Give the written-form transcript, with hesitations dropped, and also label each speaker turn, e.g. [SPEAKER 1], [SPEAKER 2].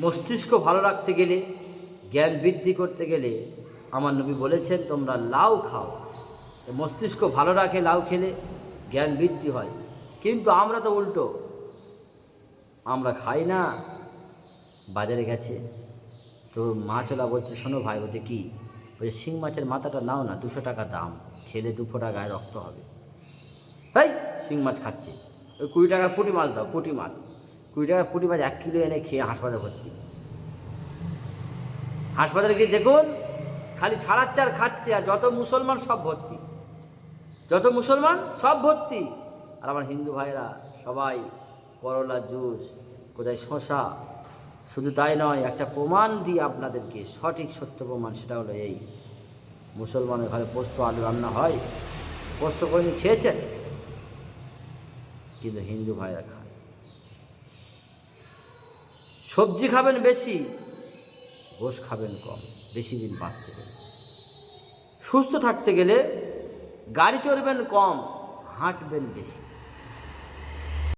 [SPEAKER 1] মস্তিষ্ক ভালো রাখতে গেলে, জ্ঞান বৃদ্ধি করতে গেলে আমার নবী বলেছেন তোমরা লাউ খাও। মস্তিষ্ক ভালো রাখে লাউ খেলে, জ্ঞান বৃদ্ধি হয়। কিন্তু আমরা তো উল্টো, আমরা খাই না। বাজারে গেছে তো মাছওয়ালা বলছে, শোনো ভাই, বলছে কি, বলছে শিং মাছের মাথাটা নাও না, 200 টাকা দাম, খেলে 2 ফোঁটা গায়ে রক্ত হবে। ভাই শিং মাছ খাচ্ছে, ওই 20 টাকার পুঁটি মাছ দাও, পুঁটি মাছ 20 টাকার পুঁটি মাছ 1 কিলো এনে খেয়ে হাসপাতালে ভর্তি। হাসপাতালে গিয়ে দেখুন খালি ছাড়াচ্ছে আর খাচ্ছে, আর যত মুসলমান সব ভর্তি, যত মুসলমান সব ভর্তি। আর আমার হিন্দু ভাইরা সবাই করলা জুস, কোথায় শশা। শুধু তাই নয়, একটা প্রমাণ দিই আপনাদেরকে, সঠিক সত্য প্রমাণ। সেটা হলো এই, মুসলমানের ঘরে পোস্ত আলু রান্না হয়, পোস্ত করে খেয়েছেন? কিন্তু হিন্দু ভাইরা খায়। সবজি খাবেন বেশি, গোশ খাবেন কম, বেশি দিন বাঁচতে গেলে। সুস্থ থাকতে গেলে গাড়ি চড়বেন কম, হাঁটবেন বেশি।